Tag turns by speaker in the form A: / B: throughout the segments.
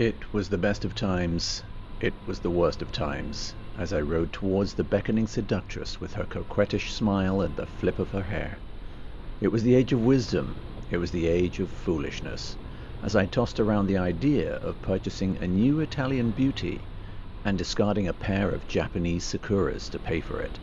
A: It was the best of times, it was the worst of times, as I rode towards the beckoning seductress with her coquettish smile and the flip of her hair. It was the age of wisdom, it was the age of foolishness, as I tossed around the idea of purchasing a new Italian beauty and discarding a pair of Japanese Sakuras to pay for it.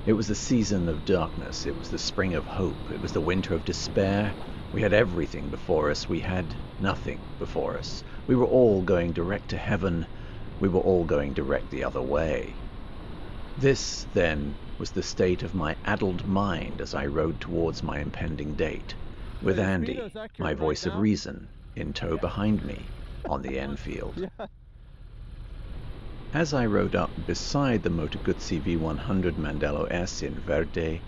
A: It was the season of darkness, it was the spring of hope, it was the winter of despair. We had everything before us, we had nothing before us. We were all going direct to heaven, we were all going direct the other way. This, then, was the state of my addled mind as I rode towards my impending date, with Andy, my voice of reason, in tow behind me on the Enfield. As I rode up beside the Moto Guzzi V100 Mandello S in Verde,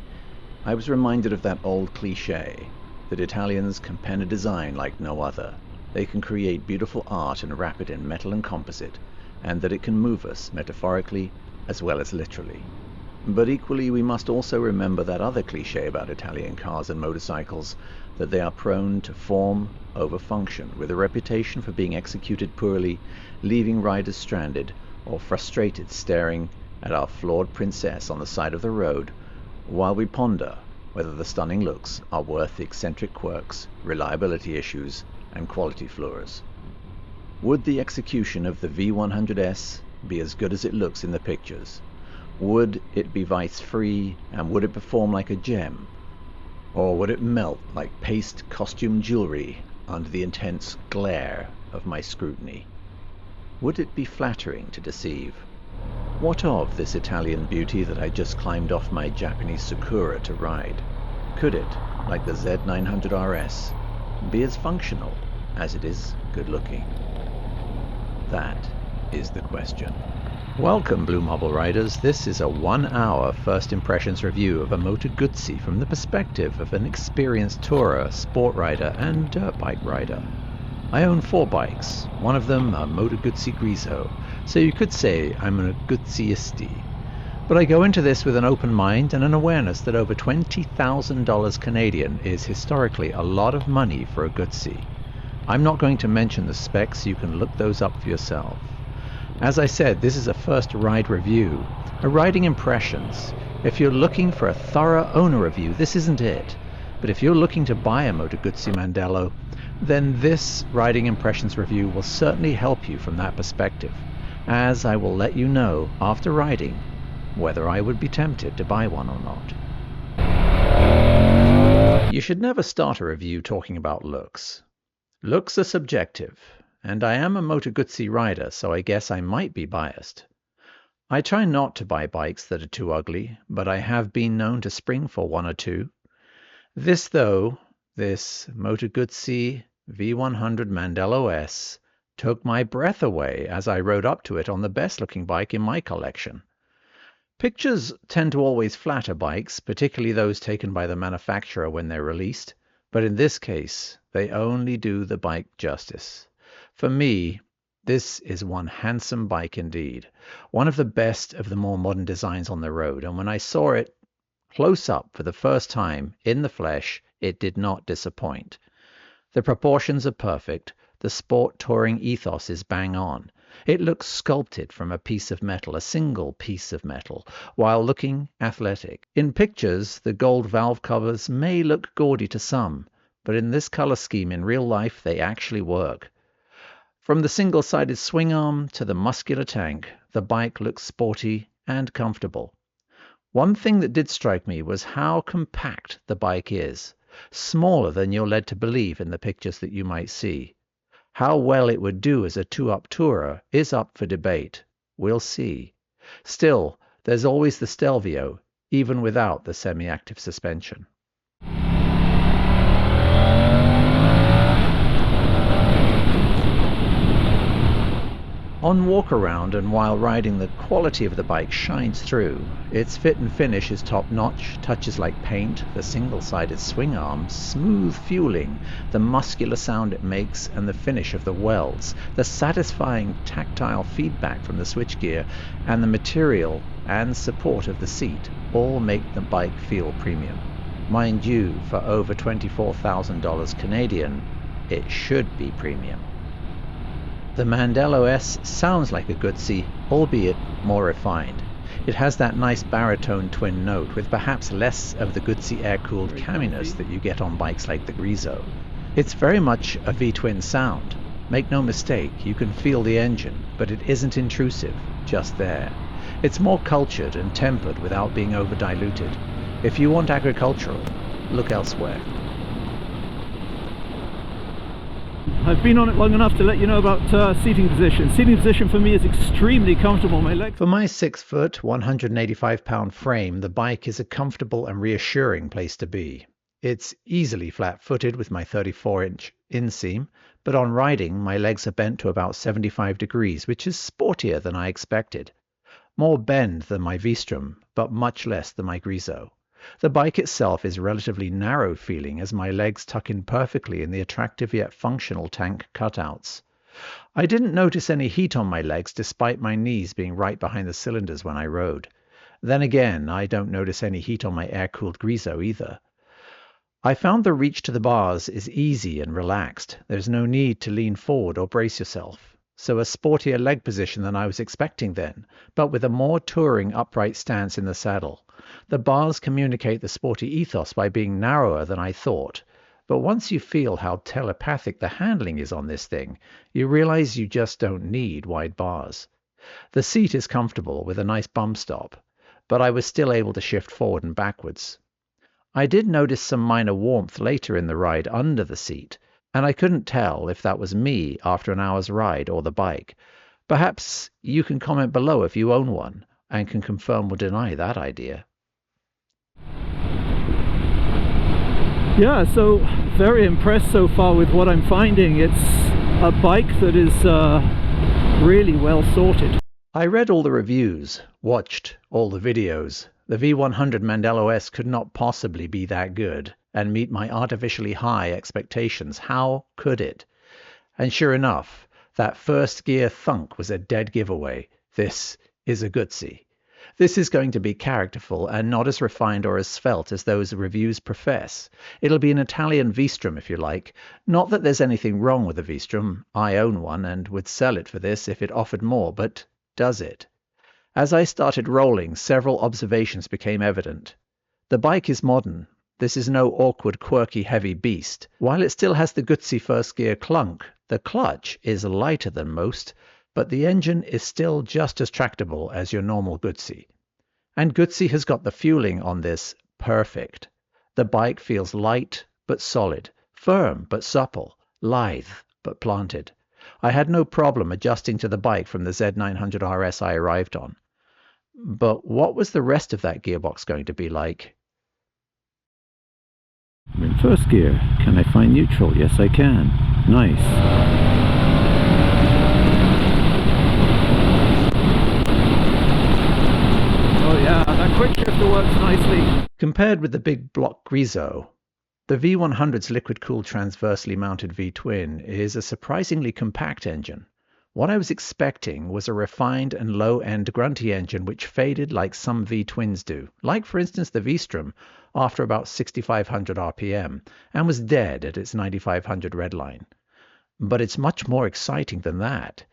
A: I was reminded of that old cliché that Italians can pen a design like no other. They can create beautiful art and wrap it in metal and composite, and that it can move us metaphorically as well as literally. But equally, we must also remember that other cliché about Italian cars and motorcycles, that they are prone to form over function, with a reputation for being executed poorly, leaving riders stranded or frustrated staring at our flawed princess on the side of the road, while we ponder whether the stunning looks are worth the eccentric quirks, reliability issues, and quality flaws. Would the execution of the V100S be as good as it looks in the pictures? Would it be vice-free, and would it perform like a gem? Or would it melt like paste costume jewelry under the intense glare of my scrutiny? Would it be flattering to deceive? What of this Italian beauty that I just climbed off my Japanese Sakura to ride? Could it, like the Z900 RS, be as functional as it is good-looking? That is the question. Welcome, Blue Marble Riders. This is a 1-hour first impressions review of a Moto Guzzi from the perspective of an experienced tourer, sport rider, and dirt bike rider. I own 4 bikes, one of them a Moto Guzzi Grigio, so you could say I'm a Guzziisti. But I go into this with an open mind and an awareness that over $20,000 Canadian is historically a lot of money for a Guzzi. I'm not going to mention the specs, you can look those up for yourself. As I said, this is a first ride review, a riding impressions. If you're looking for a thorough owner review, this isn't it. But if you're looking to buy a Moto Guzzi Mandello, then this riding impressions review will certainly help you from that perspective, as I will let you know after riding whether I would be tempted to buy one or not. You should never start a review talking about looks. Looks are subjective, and I am a Moto Guzzi rider, so I guess I might be biased. I try not to buy bikes that are too ugly, but I have been known to spring for one or two. This though, this Moto Guzzi V100 Mandello S, took my breath away as I rode up to it on the best looking bike in my collection. Pictures tend to always flatter bikes, particularly those taken by the manufacturer when they're released, but in this case, they only do the bike justice. For me, this is one handsome bike indeed, one of the best of the more modern designs on the road, and when I saw it close up for the first time in the flesh, it did not disappoint. The proportions are perfect, the sport touring ethos is bang on. It looks sculpted from a piece of metal, a single piece of metal, while looking athletic. In pictures, the gold valve covers may look gaudy to some, but in this color scheme in real life, they actually work. From the single-sided swing arm to the muscular tank, the bike looks sporty and comfortable. One thing that did strike me was how compact the bike is, smaller than you're led to believe in the pictures that you might see. How well it would do as a 2-up tourer is up for debate. We'll see. Still, there's always the Stelvio, even without the semi-active suspension. On walk-around and while riding, the quality of the bike shines through. Its fit and finish is top-notch, touches like paint, the single-sided swing arms, smooth fueling, the muscular sound it makes, and the finish of the welds, the satisfying tactile feedback from the switchgear, and the material and support of the seat all make the bike feel premium. Mind you, for over $24,000 Canadian, it should be premium. The Mandello S sounds like a Guzzi, albeit more refined. It has that nice baritone twin note with perhaps less of the Guzzi air-cooled caminess that you get on bikes like the Grezzo. It's very much a V-twin sound. Make no mistake, you can feel the engine, but it isn't intrusive, just there. It's more cultured and tempered without being over-diluted. If you want agricultural, look elsewhere.
B: I've been on it long enough to let you know about seating position. Seating position for me is extremely comfortable. My legs...
A: For my 6-foot, 185-pound frame, the bike is a comfortable and reassuring place to be. It's easily flat-footed with my 34-inch inseam, but on riding, my legs are bent to about 75 degrees, which is sportier than I expected. More bend than my V-Strom, but much less than my Grezzo. The bike itself is relatively narrow feeling as my legs tuck in perfectly in the attractive yet functional tank cutouts. I didn't notice any heat on my legs despite my knees being right behind the cylinders when I rode. Then again, I don't notice any heat on my air-cooled Grezzo either. I found the reach to the bars is easy and relaxed. There's no need to lean forward or brace yourself. So a sportier leg position than I was expecting then, but with a more touring upright stance in the saddle. The bars communicate the sporty ethos by being narrower than I thought, but once you feel how telepathic the handling is on this thing, you realize you just don't need wide bars. The seat is comfortable with a nice bump stop, but I was still able to shift forward and backwards. I did notice some minor warmth later in the ride under the seat, and I couldn't tell if that was me after an hour's ride or the bike. Perhaps you can comment below if you own one and can confirm or deny that idea.
B: Yeah, so very impressed so far with what I'm finding. It's a bike that is really well sorted.
A: I read all the reviews, watched all the videos. The V100 Mandello S could not possibly be that good and meet my artificially high expectations. How could it? And sure enough, that first gear thunk was a dead giveaway. This is a Guzzi. This is going to be characterful and not as refined or as svelte as those reviews profess. It'll be an Italian V-Strom if you like. Not that there's anything wrong with a V-Strom. I own one and would sell it for this if it offered more, but does it? As I started rolling, several observations became evident. The bike is modern. This is no awkward, quirky, heavy beast. While it still has the Guzzi first gear clunk, the clutch is lighter than most, but the engine is still just as tractable as your normal Guzzi. And Guzzi has got the fueling on this perfect. The bike feels light but solid, firm but supple, lithe but planted. I had no problem adjusting to the bike from the Z900 RS I arrived on. But what was the rest of that gearbox going to be like?
B: I'm in first gear. Can I find neutral? Yes, I can. Nice. Oh yeah, that quick shifter works nicely.
A: Compared with the big block Grezzo, the V100's liquid-cooled transversely mounted V-twin is a surprisingly compact engine. What I was expecting was a refined and low-end grunty engine which faded like some V-twins do, like for instance the V-Strom after about 6,500 RPM, and was dead at its 9,500 redline. But it's much more exciting than that.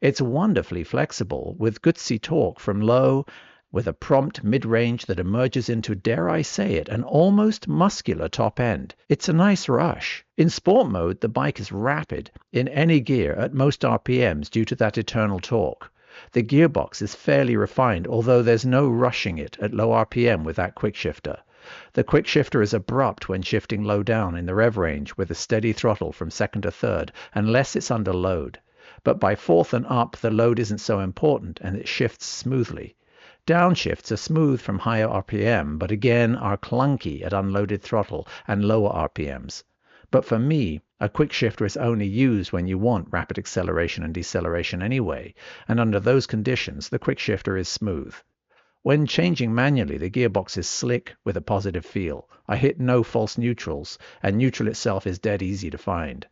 A: It's wonderfully flexible, with Guzzi torque from low, with a prompt mid-range that emerges into, dare I say it, an almost muscular top end. It's a nice rush. In sport mode, the bike is rapid in any gear at most RPMs due to that eternal torque. The gearbox is fairly refined, although there's no rushing it at low RPM with that quick shifter. The quick shifter is abrupt when shifting low down in the rev range with a steady throttle from second to third, unless it's under load. But by fourth and up, the load isn't so important and it shifts smoothly. Downshifts are smooth from higher RPM, but again are clunky at unloaded throttle and lower RPMs. But for me, a quick shifter is only used when you want rapid acceleration and deceleration anyway, and under those conditions, the quick shifter is smooth. When changing manually, the gearbox is slick with a positive feel. I hit no false neutrals, and neutral itself is dead easy to find.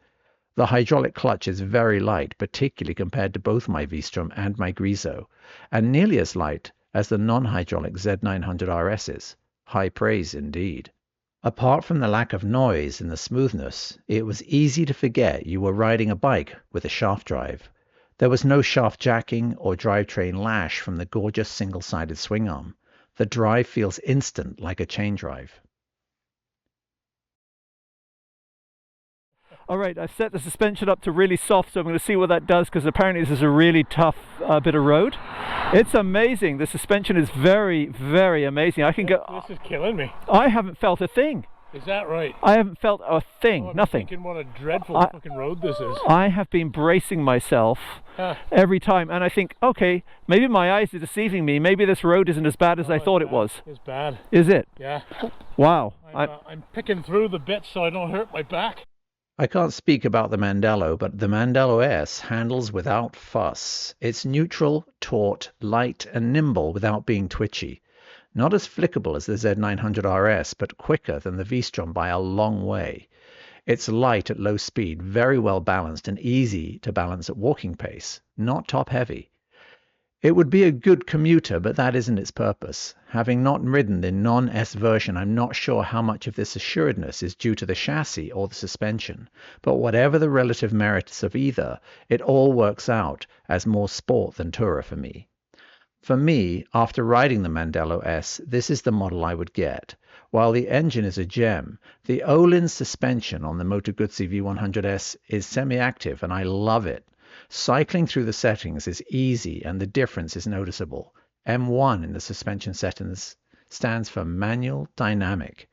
A: The hydraulic clutch is very light, particularly compared to both my V-Strom and my Grezzo, and nearly as light as the non-hydraulic Z900 RS is. High praise indeed. Apart from the lack of noise and the smoothness, it was easy to forget you were riding a bike with a shaft drive. There was no shaft jacking or drivetrain lash from the gorgeous single-sided swing arm. The drive feels instant like a chain drive.
B: All right, I've set the suspension up to really soft, so I'm going to see what that does, because apparently this is a really tough bit of road. It's amazing. The suspension is very, very amazing. I can go.
C: This is killing me.
B: I haven't felt a thing.
C: Is that right?
B: I haven't felt a thing,
C: I'm
B: nothing.
C: thinking what a dreadful fucking road this is.
B: I have been bracing myself every time, and I think, okay, maybe my eyes are deceiving me. Maybe this road isn't as bad as I thought it was.
C: It's bad.
B: Is it?
C: Yeah.
B: Wow.
C: I'm picking through the bits so I don't hurt my back.
A: I can't speak about the Mandello, but the Mandello S handles without fuss. It's neutral, taut, light, and nimble without being twitchy. Not as flickable as the Z900 RS, but quicker than the V-Strom by a long way. It's light at low speed, very well balanced, and easy to balance at walking pace, not top-heavy. It would be a good commuter, but that isn't its purpose. Having not ridden the non-S version, I'm not sure how much of this assuredness is due to the chassis or the suspension, but whatever the relative merits of either, it all works out as more sport than tourer for me. For me, after riding the Mandello S, this is the model I would get. While the engine is a gem, the Öhlins suspension on the Moto Guzzi V100 S is semi-active, and I love it. Cycling through the settings is easy, and the difference is noticeable. M1 in the suspension settings stands for Manual Dynamic.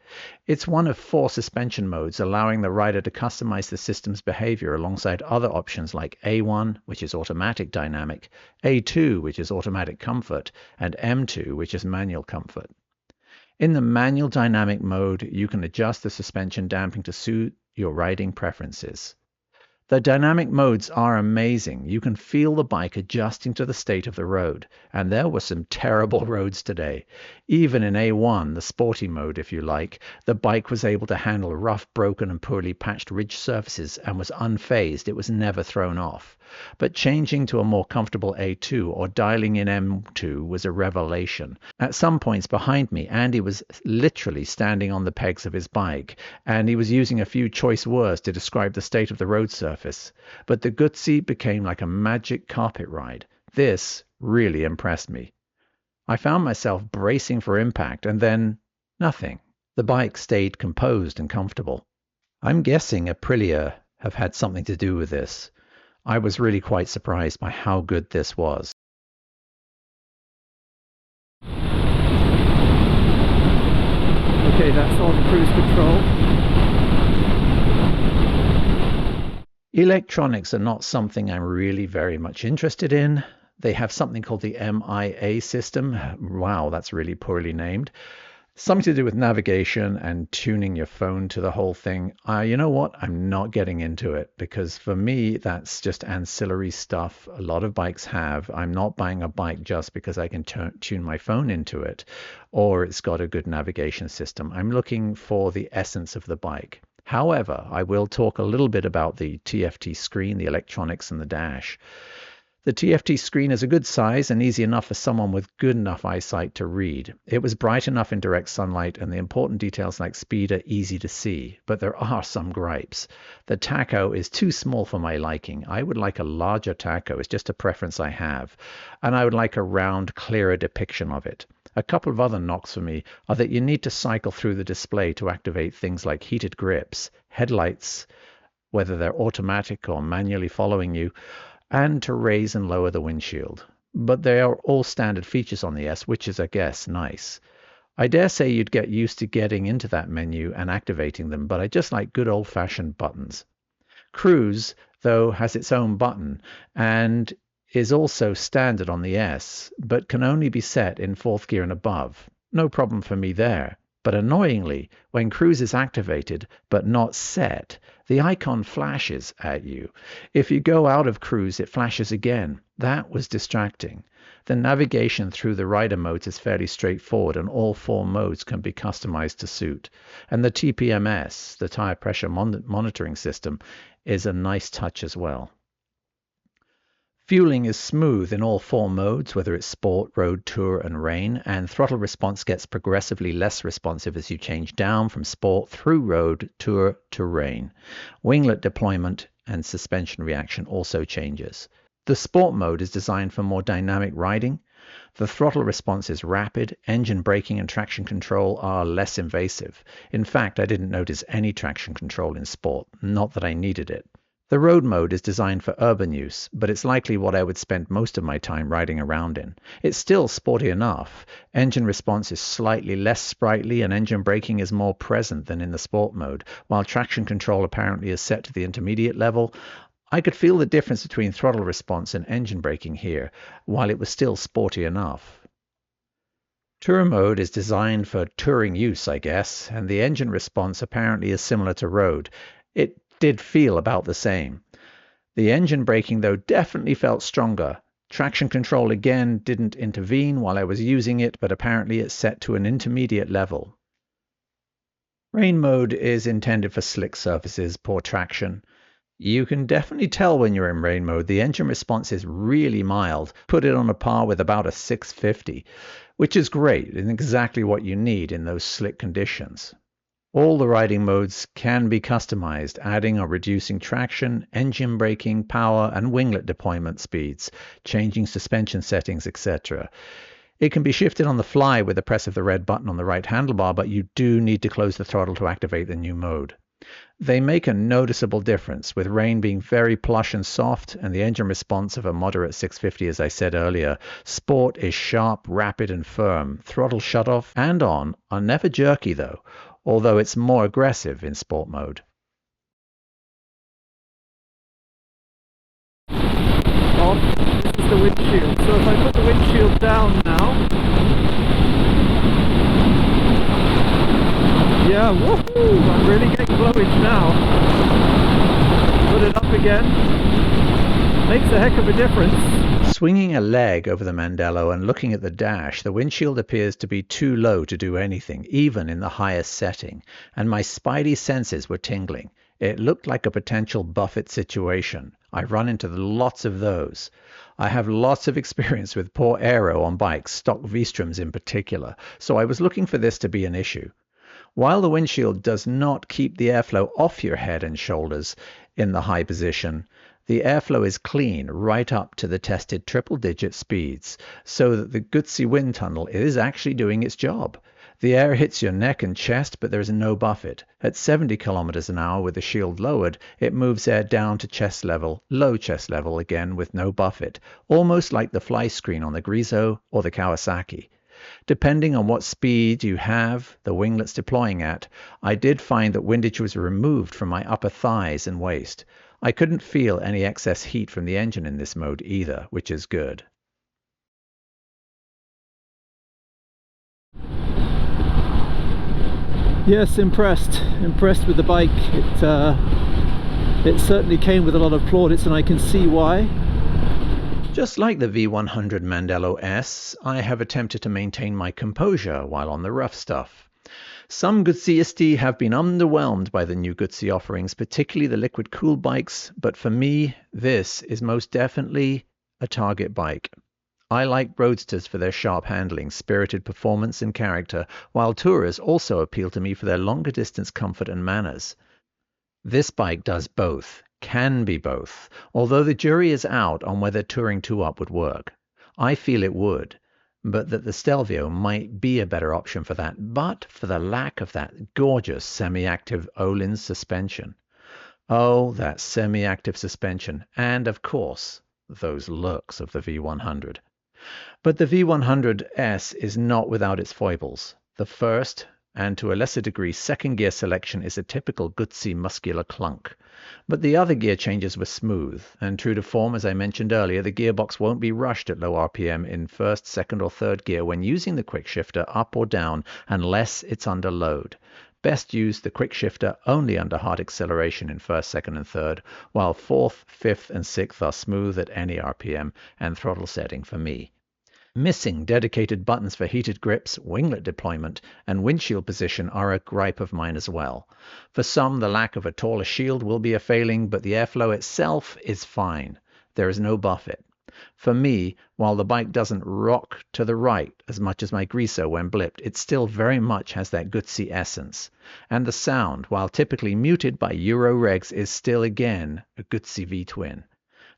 A: It's one of 4 suspension modes, allowing the rider to customize the system's behavior alongside other options like A1, which is Automatic Dynamic, A2, which is Automatic Comfort, and M2, which is Manual Comfort. In the Manual Dynamic mode, you can adjust the suspension damping to suit your riding preferences. The dynamic modes are amazing. You can feel the bike adjusting to the state of the road, and there were some terrible roads today. Even in A1, the sporty mode if you like, the bike was able to handle rough, broken and poorly patched ridge surfaces and was unfazed. It was never thrown off. But changing to a more comfortable A2 or dialing in M2 was a revelation. At some points behind me, Andy was literally standing on the pegs of his bike, and he was using a few choice words to describe the state of the road surface. But the Guzzi became like a magic carpet ride. This really impressed me. I found myself bracing for impact, and then nothing. The bike stayed composed and comfortable. I'm guessing Aprilia have had something to do with this. I was really quite surprised by how good this was.
B: Okay, that's on cruise control.
A: Electronics are not something I'm really very much interested in. They have something called the MIA system. Wow, that's really poorly named. Something to do with navigation and tuning your phone to the whole thing. You know what? I'm not getting into it, because for me, that's just ancillary stuff a lot of bikes have. I'm not buying a bike just because I can tune my phone into it, or it's got a good navigation system. I'm looking for the essence of the bike. However, I will talk a little bit about the TFT screen, the electronics and the dash. The TFT screen is a good size and easy enough for someone with good enough eyesight to read. It was bright enough in direct sunlight, and the important details like speed are easy to see, but there are some gripes. The tacho is too small for my liking. I would like a larger tacho. It's just a preference I have, and I would like a round, clearer depiction of it. A couple of other knocks for me are that you need to cycle through the display to activate things like heated grips, headlights, whether they're automatic or manually following you, and to raise and lower the windshield. But they are all standard features on the S, which is, I guess, nice. I dare say you'd get used to getting into that menu and activating them, but I just like good old-fashioned buttons. Cruise, though, has its own button and is also standard on the S, but can only be set in 4th gear and above. No problem for me there. But annoyingly, when cruise is activated but not set, the icon flashes at you. If you go out of cruise, it flashes again. That was distracting. The navigation through the rider modes is fairly straightforward, and all 4 modes can be customized to suit. And the TPMS, the tire pressure monitoring system, is a nice touch as well. Fueling is smooth in all 4 modes, whether it's sport, road, tour and rain, and throttle response gets progressively less responsive as you change down from sport through road, tour to rain. Winglet deployment and suspension reaction also changes. The sport mode is designed for more dynamic riding. The throttle response is rapid, engine braking and traction control are less invasive. In fact, I didn't notice any traction control in sport, not that I needed it. The road mode is designed for urban use, but it's likely what I would spend most of my time riding around in. It's still sporty enough. Engine response is slightly less sprightly and engine braking is more present than in the sport mode, while traction control apparently is set to the intermediate level. I could feel the difference between throttle response and engine braking here, while it was still sporty enough. Tour mode is designed for touring use, I guess, and the engine response apparently is similar to road. It did feel about the same. The engine braking, though, definitely felt stronger. Traction control again didn't intervene while I was using it, but apparently it's set to an intermediate level. Rain mode is intended for slick surfaces, poor traction. You can definitely tell when you're in rain mode. The engine response is really mild. Put it on a par with about a 650, which is great and exactly what you need in those slick conditions. All the riding modes can be customized, adding or reducing traction, engine braking, power, and winglet deployment speeds, changing suspension settings, etc. It can be shifted on the fly with the press of the red button on the right handlebar, but you do need to close the throttle to activate the new mode. They make a noticeable difference, with rain being very plush and soft, and the engine response of a moderate 650, as I said earlier. Sport is sharp, rapid, and firm. Throttle shutoff and on are never jerky, though, although it's more aggressive in sport mode.
B: This is the windshield. So if I put the windshield down now, yeah, woohoo! I'm really getting glowage now. Put it up again. Makes a heck of a difference.
A: Swinging a leg over the Mandello and looking at the dash, the windshield appears to be too low to do anything, even in the highest setting, and my spidey senses were tingling. It looked like a potential Buffett situation. I run into lots of those. I have lots of experience with poor aero on bikes, stock V-Stroms in particular, so I was looking for this to be an issue. While the windshield does not keep the airflow off your head and shoulders in the high position, the airflow is clean right up to the tested triple-digit speeds, so that the Guzzi wind tunnel is actually doing its job. The air hits your neck and chest, but there is no buffet. At 70 kilometers an hour with the shield lowered, it moves air down to chest level, low chest level again with no buffet, almost like the fly screen on the Griso or the Kawasaki. Depending on what speed you have the winglets deploying at, I did find that windage was removed from my upper thighs and waist. I couldn't feel any excess heat from the engine in this mode either, which is good.
B: Yes, impressed with the bike. It certainly came with a lot of plaudits, and I can see why.
A: Just like the V100 Mandello S, I have attempted to maintain my composure while on the rough stuff. Some Guzziisti have been underwhelmed by the new Guzzi offerings, particularly the liquid-cooled bikes, but for me, this is most definitely a target bike. I like Roadsters for their sharp handling, spirited performance and character, while Tourers also appeal to me for their longer distance comfort and manners. This bike does both. Can be both, although the jury is out on whether touring 2-up would work. I feel it would, but that the Stelvio might be a better option for that, but for the lack of that gorgeous semi-active Öhlins suspension. Oh, that semi-active suspension, and of course, those looks of the V100. But the V100 S is not without its foibles. The first, and to a lesser degree second gear selection, is a typical Guzzi muscular clunk. But the other gear changes were smooth, and true to form, as I mentioned earlier, the gearbox won't be rushed at low RPM in first, second or third gear when using the quick shifter up or down unless it's under load. Best use the quick shifter only under hard acceleration in first, second and third, while fourth, fifth and sixth are smooth at any RPM and throttle setting for me. Missing dedicated buttons for heated grips, winglet deployment, and windshield position are a gripe of mine as well. For some, the lack of a taller shield will be a failing, but the airflow itself is fine. There is no buffet. For me, while the bike doesn't rock to the right as much as my Griso when blipped, it still very much has that Guzzi essence. And the sound, while typically muted by Euro regs, is still again a Guzzi V-twin.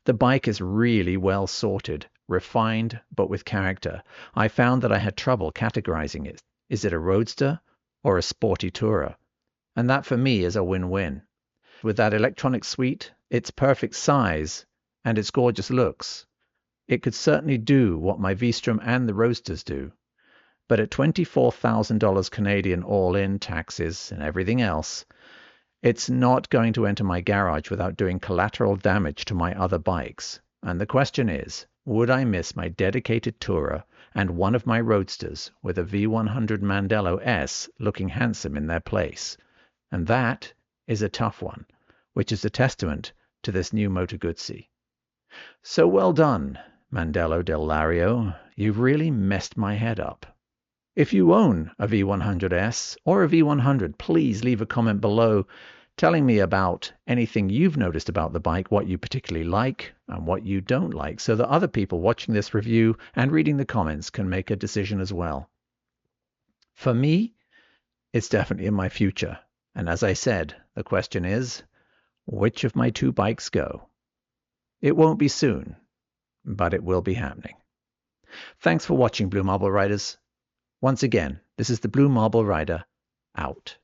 A: The bike is really well sorted, refined, but with character. I found that I had trouble categorizing it. Is it a roadster or a sporty tourer? And that for me is a win-win. With that electronic suite, its perfect size, and its gorgeous looks, it could certainly do what my V-Strom and the Roadsters do. But at $24,000 Canadian all in, taxes and everything else, it's not going to enter my garage without doing collateral damage to my other bikes. And the question is, would I miss my dedicated tourer and one of my Roadsters with a V100 Mandello S looking handsome in their place? And that is a tough one, which is a testament to this new Moto Guzzi. So well done, Mandello del Lario. You've really messed my head up. If you own a V100 S or a V100, please leave a comment below telling me about anything you've noticed about the bike, what you particularly like and what you don't like, so that other people watching this review and reading the comments can make a decision as well. For me, it's definitely in my future. And as I said, the question is, which of my two bikes go? It won't be soon, but it will be happening. Thanks for watching, Blue Marble Riders. Once again, this is the Blue Marble Rider, out.